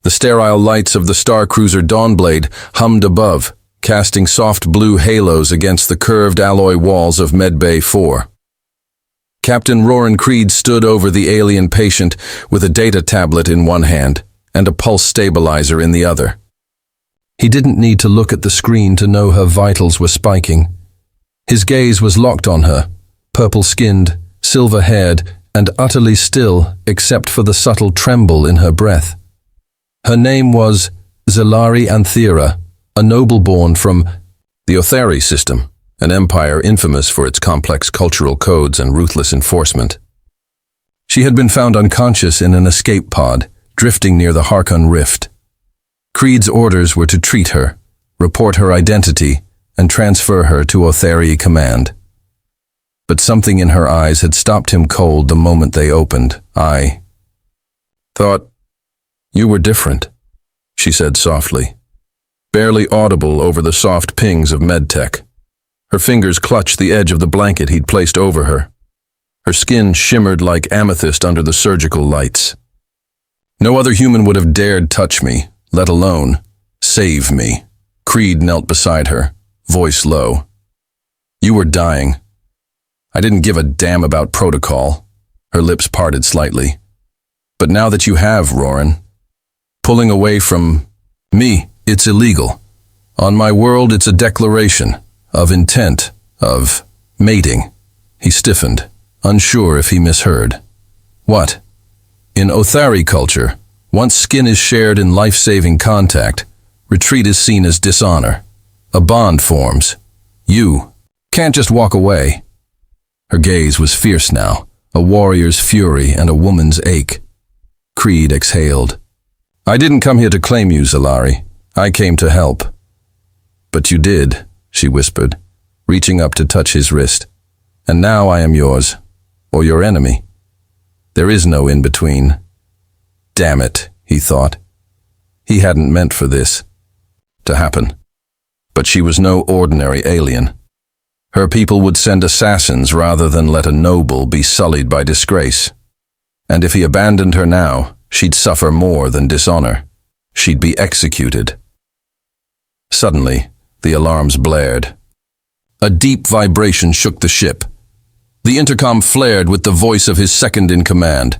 The sterile lights of the star cruiser Dawnblade hummed above, casting soft blue halos against the curved alloy walls of Medbay 4. Captain Roran Creed stood over the alien patient with a data tablet in one hand and a pulse stabilizer in the other. He didn't need to look at the screen to know her vitals were spiking. His gaze was locked on her, purple-skinned, silver-haired, and utterly still except for the subtle tremble in her breath. Her name was Zalari Anthera, a noble-born from the Othari system, an empire infamous for its complex cultural codes and ruthless enforcement. She had been found unconscious in an escape pod, drifting near the Harkon Rift. Creed's orders were to treat her, report her identity, and transfer her to Othari Command. But something in her eyes had stopped him cold the moment they opened. "I thought you were different," she said softly, barely audible over the soft pings of medtech. Her fingers clutched the edge of the blanket he'd placed over her. Her skin shimmered like amethyst under the surgical lights. "No other human would have dared touch me, let alone save me." Creed knelt beside her, voice low. "You were dying. I didn't give a damn about protocol." Her lips parted slightly. "But now that you have, Roran, pulling away from me, it's illegal. On my world, it's a declaration of intent, of mating." He stiffened, unsure if he misheard. "What?" "In Othari culture, once skin is shared in life-saving contact, retreat is seen as dishonor. A bond forms. You can't just walk away." Her gaze was fierce now, a warrior's fury and a woman's ache. Creed exhaled. "I didn't come here to claim you, Zalari. I came to help." "But you did," she whispered, reaching up to touch his wrist. "And now I am yours, or your enemy. There is no in-between." Damn it, he thought. He hadn't meant for this to happen. But she was no ordinary alien. Her people would send assassins rather than let a noble be sullied by disgrace. And if he abandoned her now, she'd suffer more than dishonor. She'd be executed. Suddenly, the alarms blared. A deep vibration shook the ship. The intercom flared with the voice of his second-in-command.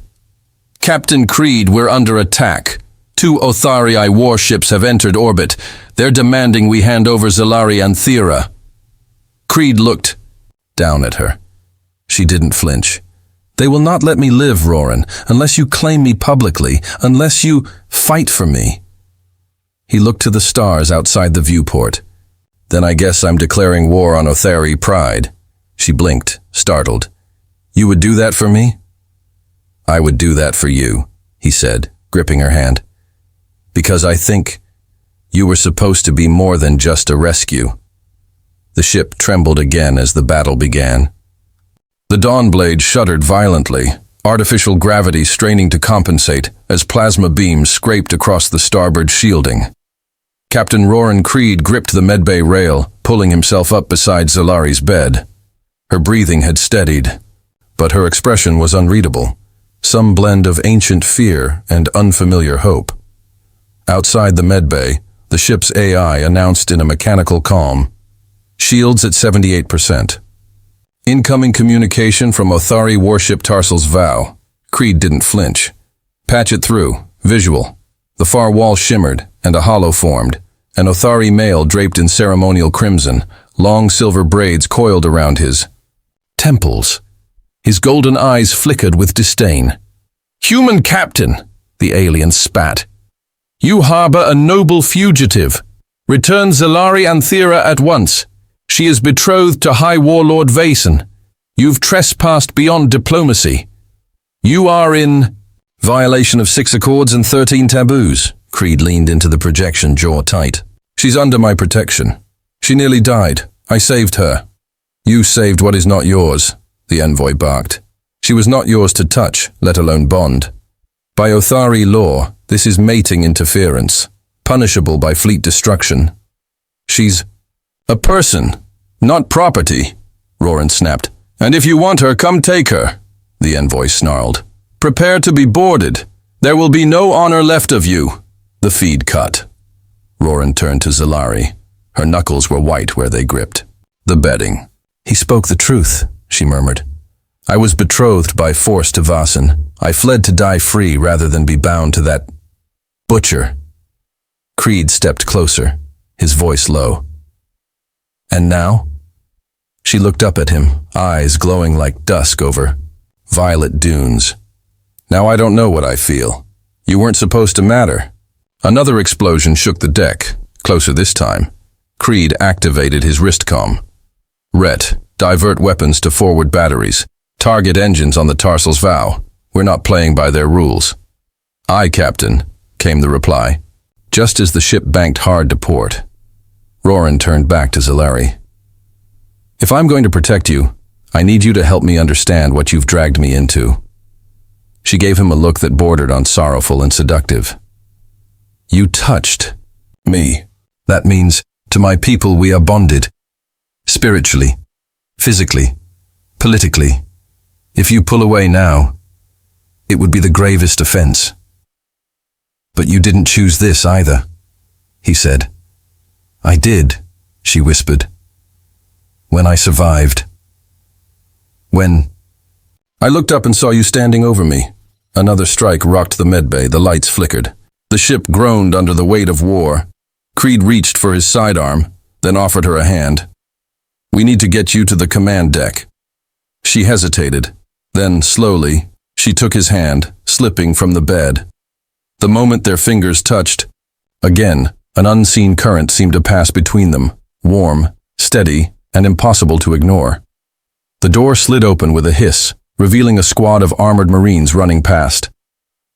"Captain Creed, we're under attack. 2 Othari warships have entered orbit. They're demanding we hand over Zalari Anthera." Creed looked down at her. She didn't flinch. "They will not let me live, Roran, unless you claim me publicly, unless you fight for me." He looked to the stars outside the viewport. "Then I guess I'm declaring war on Othari pride." She blinked, startled. "You would do that for me?" "I would do that for you," he said, gripping her hand. "Because I think you were supposed to be more than just a rescue." The ship trembled again as the battle began. The Dawnblade shuddered violently, artificial gravity straining to compensate as plasma beams scraped across the starboard shielding. Captain Roran Creed gripped the medbay rail, pulling himself up beside Zalari's bed. Her breathing had steadied, but her expression was unreadable, some blend of ancient fear and unfamiliar hope. Outside the medbay, the ship's AI announced in a mechanical calm, "Shields at 78%. Incoming communication from Othari warship Tarsal's Vow." Creed didn't flinch. "Patch it through. Visual." The far wall shimmered, and a hollow formed. An Othari male draped in ceremonial crimson, long silver braids coiled around his temples. His golden eyes flickered with disdain. "Human captain," the alien spat. "You harbor a noble fugitive. Return Zalari Anthera at once. She is betrothed to High Warlord Vason. You've trespassed beyond diplomacy. You are in violation of 6 accords and 13 taboos." Creed leaned into the projection, jaw tight. "She's under my protection. She nearly died. I saved her." "You saved what is not yours," the envoy barked. "She was not yours to touch, let alone bond. By Othari law, this is mating interference, punishable by fleet destruction. She's a person, not property," Roran snapped. "And if you want her, come take her," the envoy snarled. "Prepare to be boarded. There will be no honor left of you." The feed cut. Roran turned to Zalari. Her knuckles were white where they gripped. The bedding. He spoke the truth, she murmured. I was betrothed by force to Vasan. I fled to die free rather than be bound to that butcher. Creed stepped closer, his voice low. And now? She looked up at him, eyes glowing like dusk over violet dunes. Now I don't know what I feel. You weren't supposed to matter. Another explosion shook the deck, closer this time. Creed activated his wristcom. Ret, divert weapons to forward batteries. Target engines on the Tarsal's vow. We're not playing by their rules. Aye, Captain, came the reply, just as the ship banked hard to port. Roran turned back to Zalari. If I'm going to protect you, I need you to help me understand what you've dragged me into. She gave him a look that bordered on sorrowful and seductive. You touched me. That means, to my people we are bonded. Spiritually, physically, politically. If you pull away now, it would be the gravest offense. But you didn't choose this either, he said. I did, she whispered. When I survived. When I looked up and saw you standing over me. Another strike rocked the medbay, the lights flickered. The ship groaned under the weight of war. Creed reached for his sidearm, then offered her a hand. We need to get you to the command deck. She hesitated. Then, slowly, she took his hand, slipping from the bed. The moment their fingers touched, again, an unseen current seemed to pass between them, warm, steady, and impossible to ignore. The door slid open with a hiss, revealing a squad of armored Marines running past.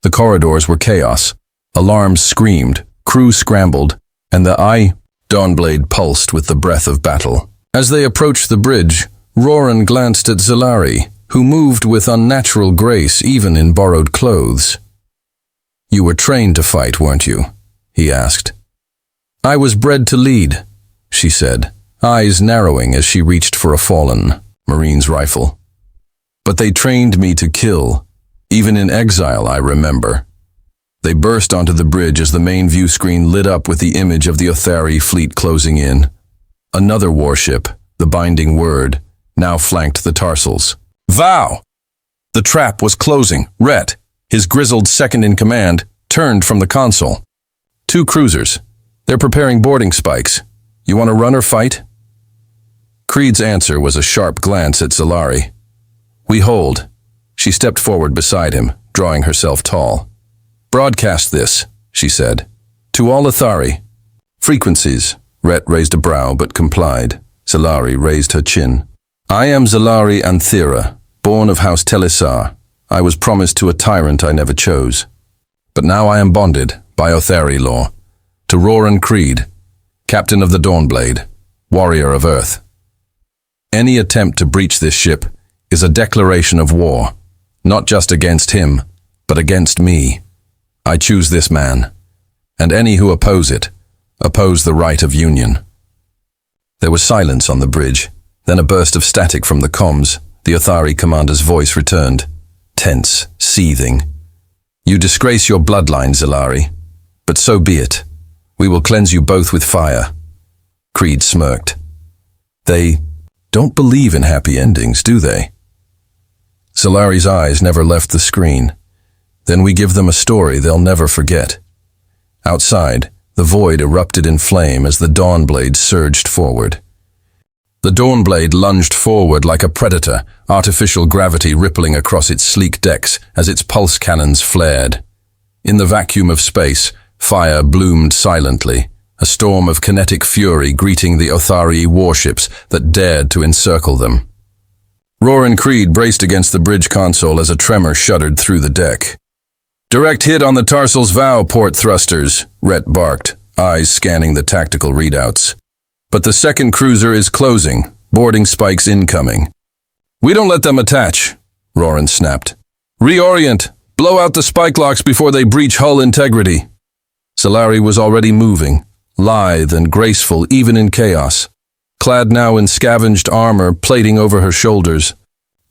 The corridors were chaos. Alarms screamed, crew scrambled, and the Dawnblade pulsed with the breath of battle. As they approached the bridge, Roran glanced at Zalari, who moved with unnatural grace even in borrowed clothes. You were trained to fight, weren't you? He asked. I was bred to lead, she said, eyes narrowing as she reached for a fallen Marine's rifle. But they trained me to kill. Even in exile, I remember. They burst onto the bridge as the main view screen lit up with the image of the Othari fleet closing in. Another warship, the Binding Word, now flanked the Tarsals. Vow! The trap was closing. Ret, his grizzled second-in-command, turned from the console. 2 cruisers. They're preparing boarding spikes. You want to run or fight? Creed's answer was a sharp glance at Zalari. We hold. She stepped forward beside him, drawing herself tall. Broadcast this, she said. To all Othari. Frequencies. Ret raised a brow but complied. Zalari raised her chin. I am Zalari Anthira, born of House Telisar. I was promised to a tyrant I never chose. But now I am bonded, by Othari law, to Roran Creed, captain of the Dawnblade, warrior of Earth. Any attempt to breach this ship is a declaration of war, not just against him, but against me. I choose this man, and any who oppose it, oppose the right of union. There was silence on the bridge, then a burst of static from the comms. The Othari commander's voice returned, tense, seething. You disgrace your bloodline, Zalari, but so be it. We will cleanse you both with fire. Creed smirked. They don't believe in happy endings, do they? Zalari's eyes never left the screen. Then we give them a story they'll never forget. Outside, the void erupted in flame as the Dawnblade surged forward. The Dawnblade lunged forward like a predator, artificial gravity rippling across its sleek decks as its pulse cannons flared. In the vacuum of space, fire bloomed silently, a storm of kinetic fury greeting the Othari warships that dared to encircle them. Roran Creed braced against the bridge console as a tremor shuddered through the deck. Direct hit on the Tarsal's vow port thrusters, Ret barked, eyes scanning the tactical readouts. But the second cruiser is closing, boarding spikes incoming. We don't let them attach, Roran snapped. Reorient, blow out the spike locks before they breach hull integrity. Zalari was already moving, lithe and graceful even in chaos. Clad now in scavenged armor plating over her shoulders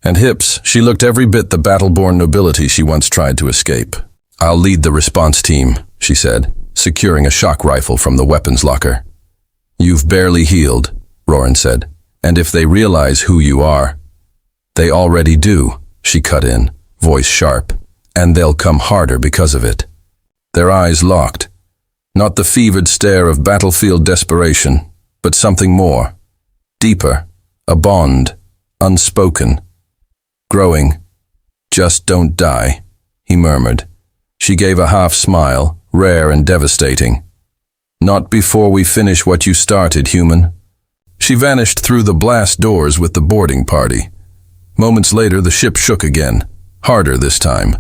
and hips, she looked every bit the battle-born nobility she once tried to escape. I'll lead the response team, she said, securing a shock rifle from the weapons locker. "You've barely healed," Roran said, "and if they realize who you are—" "They already do," she cut in, voice sharp, "and they'll come harder because of it." Their eyes locked. Not the fevered stare of battlefield desperation, but something more. Deeper, a bond, unspoken. Growing. "Just don't die," he murmured. She gave a half smile, rare and devastating. "Not before we finish what you started, human." She vanished through the blast doors with the boarding party. Moments later, the ship shook again, harder this time.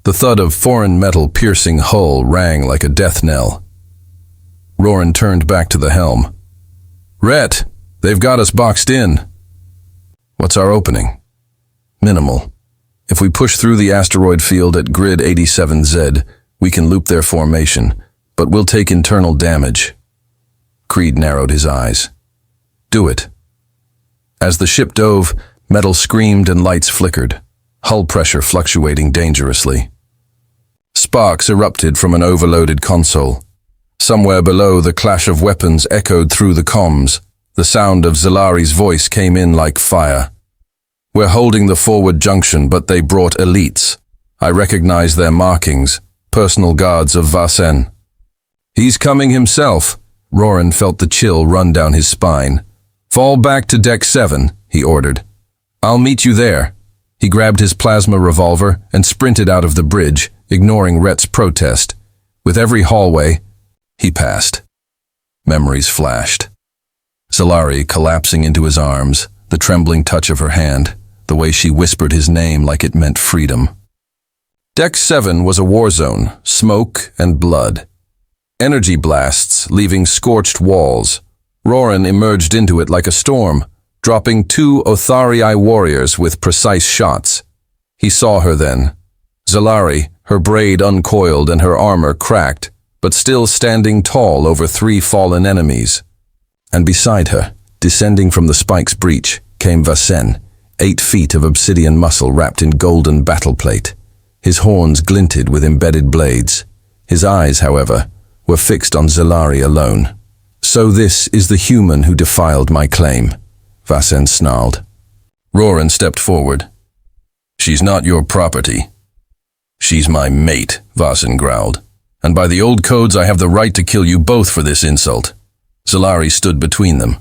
The thud of foreign metal piercing hull rang like a death knell. Roran turned back to the helm. "Rhett, they've got us boxed in." "What's our opening?" "Minimal. If we push through the asteroid field at grid 87Z, we can loop their formation, but we'll take internal damage." Creed narrowed his eyes. "Do it." As the ship dove, metal screamed and lights flickered, hull pressure fluctuating dangerously. Sparks erupted from an overloaded console. Somewhere below, the clash of weapons echoed through the comms. The sound of Zalari's voice came in like fire. "We're holding the forward junction, but they brought elites. I recognize their markings, personal guards of Vasen." "He's coming himself." Roran felt the chill run down his spine. "Fall back to deck 7, he ordered. "I'll meet you there." He grabbed his plasma revolver and sprinted out of the bridge, ignoring Rhett's protest. With every hallway, he passed. Memories flashed. Zalari collapsing into his arms, the trembling touch of her hand, the way she whispered his name like it meant freedom. Deck 7 was a war zone, smoke and blood. Energy blasts leaving scorched walls. Roran emerged into it like a storm, dropping 2 Otharii warriors with precise shots. He saw her then. Zalari, her braid uncoiled and her armor cracked, but still standing tall over 3 fallen enemies. And beside her, descending from the spike's breach, came Vasen, 8 feet of obsidian muscle wrapped in golden battle plate. His horns glinted with embedded blades. His eyes, however, were fixed on Zalari alone. "So this is the human who defiled my claim," Vasen snarled. Roran stepped forward. "She's not your property." "She's my mate," Vasen growled. "And by the old codes I have the right to kill you both for this insult." Zalari stood between them.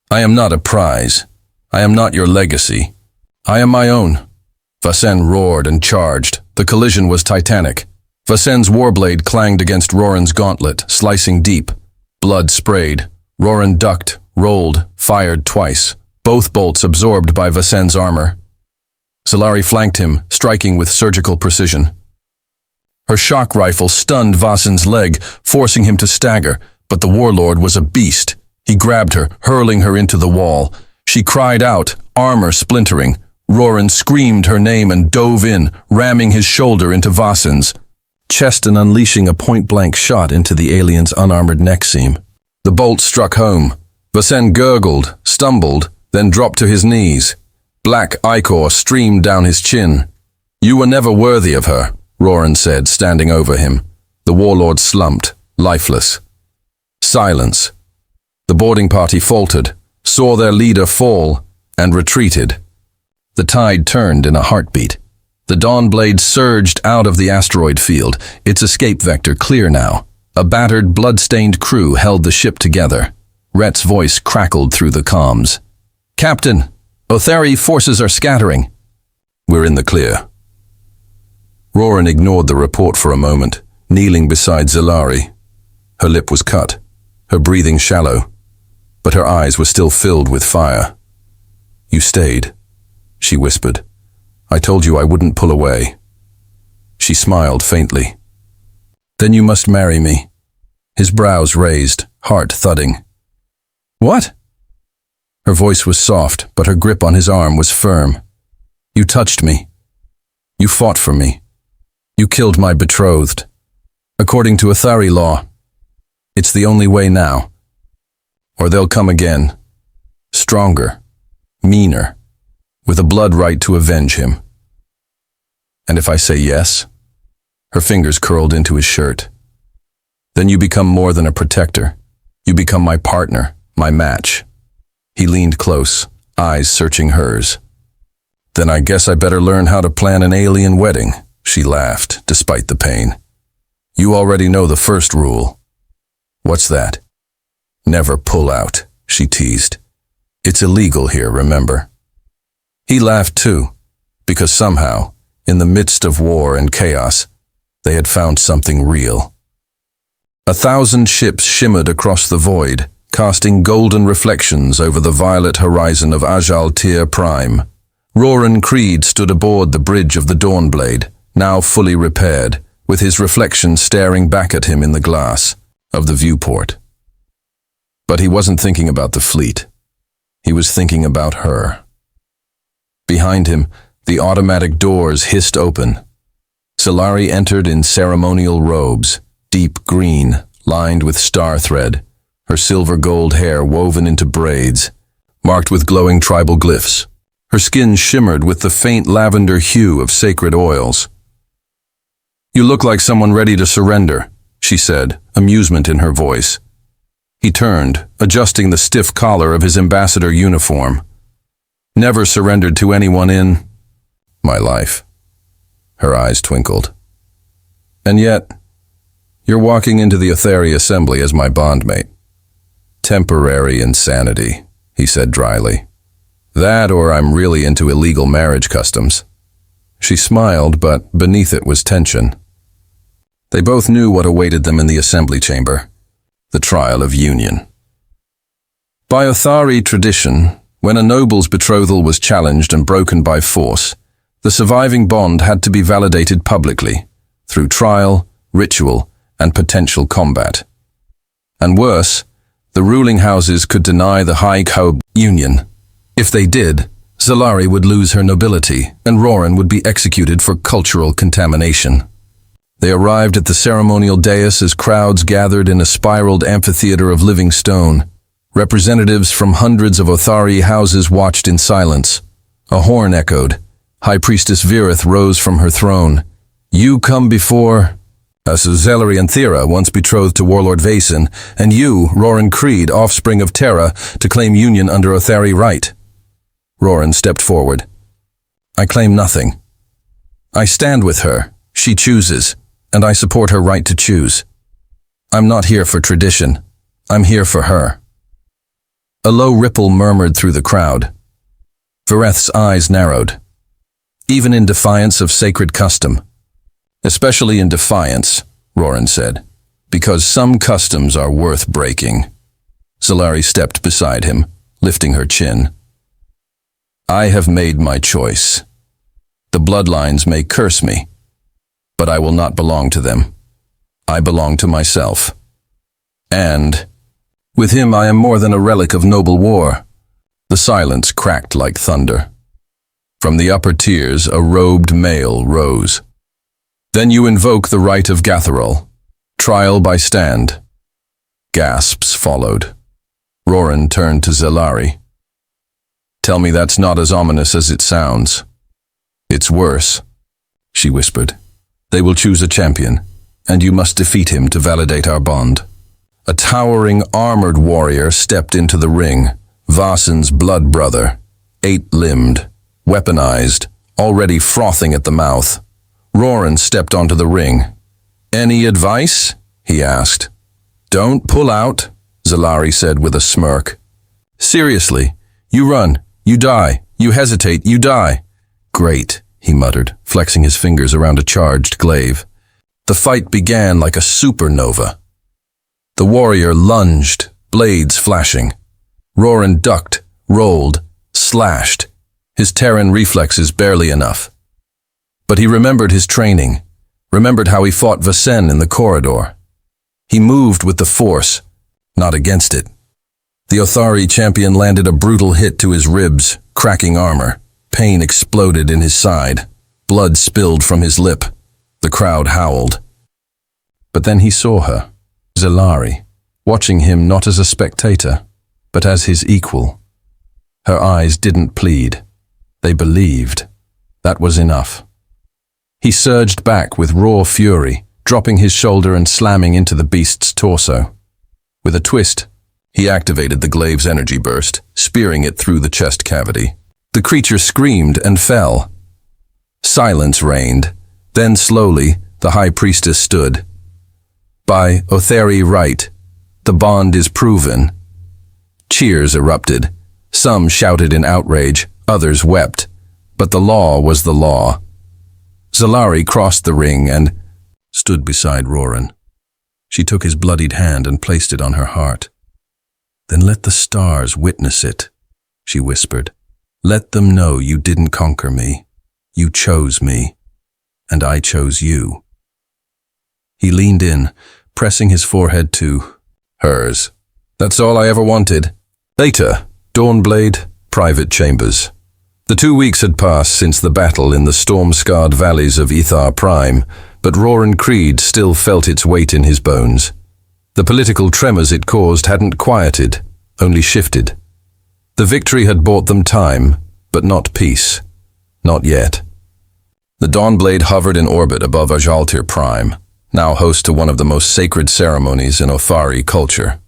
"I am not a prize. I am not your legacy. I am my own." Vasen roared and charged. The collision was titanic. Vasen's warblade clanged against Roran's gauntlet, slicing deep. Blood sprayed. Roran ducked, rolled, fired twice, both bolts absorbed by Vasen's armor. Zalari flanked him, striking with surgical precision. Her shock rifle stunned Vasen's leg, forcing him to stagger, but the warlord was a beast. He grabbed her, hurling her into the wall. She cried out, armor splintering. Roran screamed her name and dove in, ramming his shoulder into Vasen's chest and unleashing a point-blank shot into the alien's unarmored neck seam. The bolt struck home. Vasen gurgled, stumbled, then dropped to his knees. Black ichor streamed down his chin. "You were never worthy of her," Roran said, standing over him. The warlord slumped, lifeless. Silence. The boarding party faltered, saw their leader fall, and retreated. The tide turned in a heartbeat. The Dawnblade surged out of the asteroid field, its escape vector clear now. A battered, blood-stained crew held the ship together. Rhett's voice crackled through the comms. "Captain, Otharii forces are scattering." "We're in the clear." Roran ignored the report for a moment, kneeling beside Zalari. Her lip was cut, her breathing shallow, but her eyes were still filled with fire. "You stayed," she whispered. "I told you I wouldn't pull away." She smiled faintly. "Then you must marry me." His brows raised, heart thudding. "What?" Her voice was soft, but her grip on his arm was firm. "You touched me. You fought for me. You killed my betrothed. According to Otharii law, it's the only way now. Or they'll come again. Stronger. Meaner. With a blood right to avenge him. And if I say yes?" Her fingers curled into his shirt. Then you become more than a protector. You become my partner, my match. He leaned close, eyes searching hers. Then I guess I better learn how to plan an alien wedding, she laughed, despite the pain. You already know the first rule. What's that? Never pull out, she teased. It's illegal here, remember? He laughed too, because somehow, in the midst of war and chaos, they had found something real. 1,000 ships shimmered across the void, casting golden reflections over the violet horizon of Ajal Tir Prime. Roran Creed stood aboard the bridge of the Dawnblade, now fully repaired, with his reflection staring back at him in the glass of the viewport. But he wasn't thinking about the fleet. He was thinking about her. Behind him, the automatic doors hissed open. Solari entered in ceremonial robes, deep green, lined with star thread, her silver gold hair woven into braids, marked with glowing tribal glyphs. Her skin shimmered with the faint lavender hue of sacred oils. You look like someone ready to surrender, she said, amusement in her voice. He turned, adjusting the stiff collar of his ambassador uniform. Never surrendered to anyone in my life. Her eyes twinkled. And yet, you're walking into the Othari assembly as my bondmate. Temporary insanity, he said dryly. That or I'm really into illegal marriage customs. She smiled, but beneath it was tension. They both knew what awaited them in the assembly chamber, the trial of union. By Othari tradition, when a noble's betrothal was challenged and broken by force, the surviving bond had to be validated publicly, through trial, ritual, and potential combat. And worse, the ruling houses could deny the High Cobe union. If they did, Solari would lose her nobility, and Roran would be executed for cultural contamination. They arrived at the ceremonial dais as crowds gathered in a spiraled amphitheater of living stone. Representatives from hundreds of Othari houses watched in silence. A horn echoed. High Priestess Virith rose from her throne. You come before Zelari and Thera, once betrothed to Warlord Vaesen, and you, Roran Creed, offspring of Terra, to claim union under Othari right. Roran stepped forward. I claim nothing. I stand with her. She chooses, and I support her right to choose. I'm not here for tradition. I'm here for her. A low ripple murmured through the crowd. Vireth's eyes narrowed. Even in defiance of sacred custom. Especially in defiance, Roran said, because some customs are worth breaking. Solari stepped beside him, lifting her chin. I have made my choice. The bloodlines may curse me, but I will not belong to them. I belong to myself. And with him I am more than a relic of noble war. The silence cracked like thunder. From the upper tiers, a robed male rose. Then you invoke the right of Gatherol. Trial by stand. Gasps followed. Roran turned to Solari. Tell me that's not as ominous as it sounds. It's worse, she whispered. They will choose a champion, and you must defeat him to validate our bond. A towering, armored warrior stepped into the ring, Vasen's blood brother, 8-limbed, weaponized, already frothing at the mouth. Roran stepped onto the ring. Any advice? He asked. Don't pull out, Solari said with a smirk. Seriously, you run, you die, you hesitate, you die. Great, he muttered, flexing his fingers around a charged glaive. The fight began like a supernova. The warrior lunged, blades flashing. Roran ducked, rolled, slashed, his Terran reflexes barely enough. But he remembered his training, remembered how he fought Vaesen in the corridor. He moved with the force, not against it. The Othari champion landed a brutal hit to his ribs, cracking armor. Pain exploded in his side. Blood spilled from his lip. The crowd howled. But then he saw her, Solari, watching him not as a spectator, but as his equal. Her eyes didn't plead. They believed. That was enough. He surged back with raw fury, dropping his shoulder and slamming into the beast's torso. With a twist, he activated the glaive's energy burst, spearing it through the chest cavity. The creature screamed and fell. Silence reigned. Then slowly, the high priestess stood. By Othari right, the bond is proven. Cheers erupted. Some shouted in outrage, others wept. But the law was the law. Zalari crossed the ring and stood beside Roran. She took his bloodied hand and placed it on her heart. "Then let the stars witness it," she whispered. "Let them know you didn't conquer me. You chose me, and I chose you." He leaned in, pressing his forehead to hers. "That's all I ever wanted." Later, Dawnblade, private chambers. The 2 weeks had passed since the battle in the storm-scarred valleys of Ithar Prime, but Roran Creed still felt its weight in his bones. The political tremors it caused hadn't quieted, only shifted. The victory had bought them time, but not peace. Not yet. The Dawnblade hovered in orbit above Ajaltir Prime, now host to one of the most sacred ceremonies in Othari culture.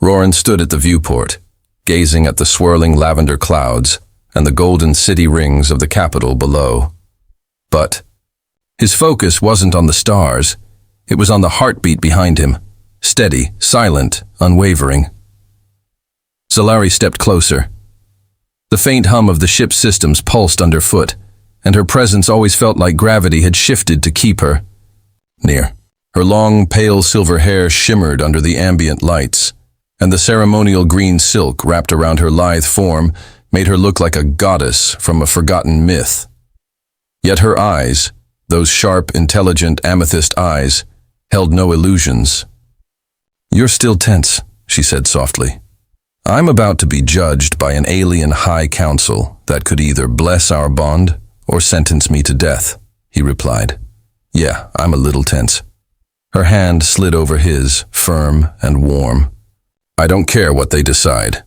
Roran stood at the viewport, gazing at the swirling lavender clouds and the golden city rings of the capital below. But his focus wasn't on the stars, it was on the heartbeat behind him, steady, silent, unwavering. Zalari stepped closer. The faint hum of the ship's systems pulsed underfoot, and her presence always felt like gravity had shifted to keep her near. Her long, pale silver hair shimmered under the ambient lights, and the ceremonial green silk wrapped around her lithe form made her look like a goddess from a forgotten myth. Yet her eyes, those sharp, intelligent amethyst eyes, held no illusions. "You're still tense," she said softly. "I'm about to be judged by an alien high council that could either bless our bond or sentence me to death," he replied. "Yeah, I'm a little tense." Her hand slid over his, firm and warm. "I don't care what they decide.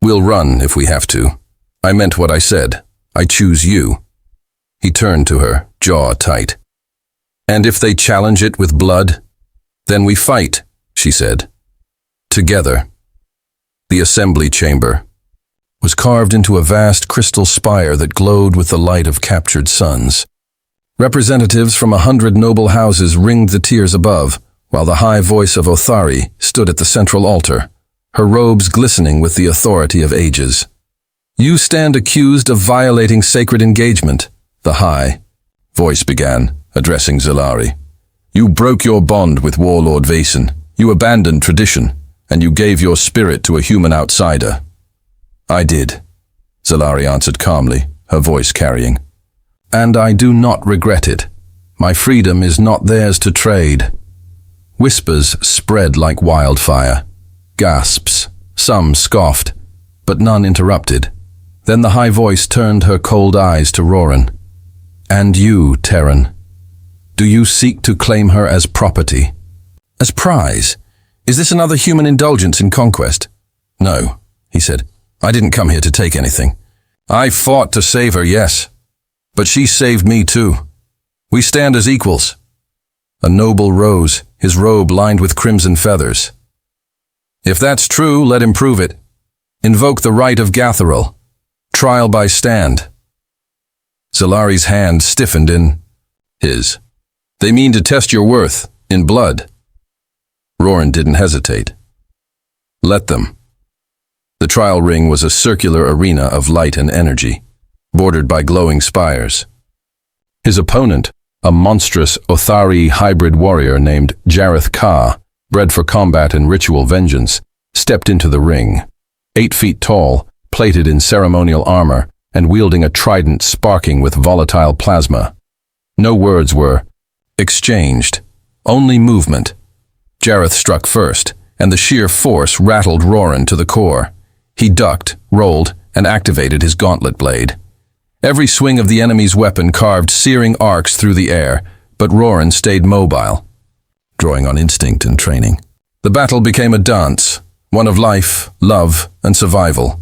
We'll run if we have to. I meant what I said. I choose you." He turned to her, jaw tight. "And if they challenge it with blood, then we fight," she said. "Together." The assembly chamber was carved into a vast crystal spire that glowed with the light of captured suns. Representatives from 100 noble houses ringed the tiers above, while the high voice of Othari stood at the central altar, her robes glistening with the authority of ages. "You stand accused of violating sacred engagement," the high voice began, addressing Zalari. "You broke your bond with Warlord Vaesen. You abandoned tradition, and you gave your spirit to a human outsider." "I did," Zalari answered calmly, her voice carrying. "And I do not regret it. My freedom is not theirs to trade." Whispers spread like wildfire. Gasps. Some scoffed, but none interrupted. Then the high voice turned her cold eyes to Roran. "And you, Terran, do you seek to claim her as property? As prize? Is this another human indulgence in conquest?" "No," he said. "I didn't come here to take anything. I fought to save her, yes. But she saved me too. We stand as equals." A noble rose, his robe lined with crimson feathers. "If that's true, let him prove it. Invoke the right of Gatherel. Trial by stand." Zalari's hand stiffened in his. "They mean to test your worth, in blood." Roran didn't hesitate. "Let them." The trial ring was a circular arena of light and energy, bordered by glowing spires. His opponent, a monstrous Othari hybrid warrior named Jareth Ka, bred for combat and ritual vengeance, stepped into the ring. 8 feet tall, plated in ceremonial armor, and wielding a trident sparking with volatile plasma. No words were exchanged, only movement. Jareth struck first, and the sheer force rattled Roran to the core. He ducked, rolled, and activated his gauntlet blade. Every swing of the enemy's weapon carved searing arcs through the air, but Roran stayed mobile, drawing on instinct and training. The battle became a dance, one of life, love, and survival.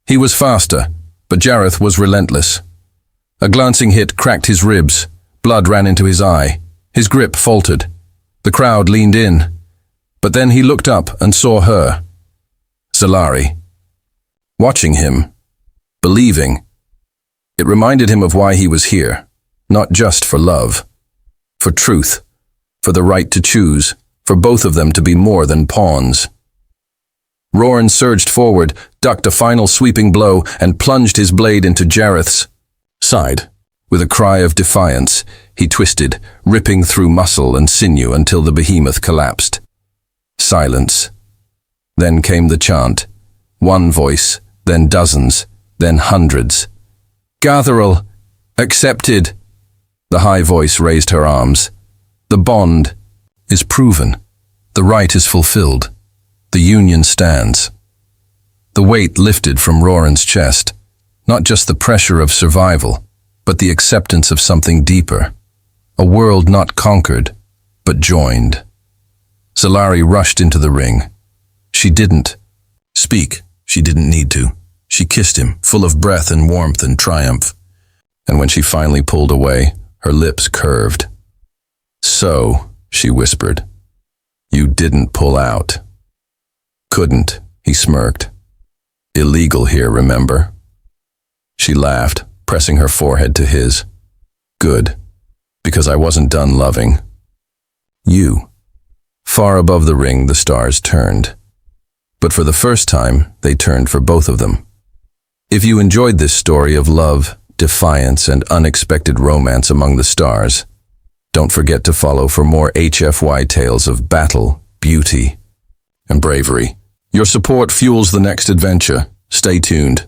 He was faster, but Jareth was relentless. A glancing hit cracked his ribs, blood ran into his eye. His grip faltered. The crowd leaned in. But then he looked up and saw her. Zalari. Watching him. Believing. It reminded him of why he was here. Not just for love. For truth. For the right to choose. For both of them to be more than pawns. Roran surged forward, ducked a final sweeping blow, and plunged his blade into Jareth's side. With a cry of defiance, he twisted, ripping through muscle and sinew until the behemoth collapsed. Silence. Then came the chant. One voice, then dozens, then hundreds. Gatherel! Accepted! The high voice raised her arms. The bond is proven. The right is fulfilled. The union stands. The weight lifted from Roran's chest. Not just the pressure of survival, but the acceptance of something deeper. A world not conquered, but joined. Zalari rushed into the ring. She didn't speak. She didn't need to. She kissed him, full of breath and warmth and triumph. And when she finally pulled away, her lips curved. So, she whispered, you didn't pull out. Couldn't, he smirked. Illegal here, remember? She laughed, pressing her forehead to his. Good, because I wasn't done loving. You. Far above the ring, the stars turned. But for the first time, they turned for both of them. If you enjoyed this story of love, defiance, and unexpected romance among the stars, don't forget to follow for more HFY tales of battle, beauty, and bravery. Your support fuels the next adventure. Stay tuned.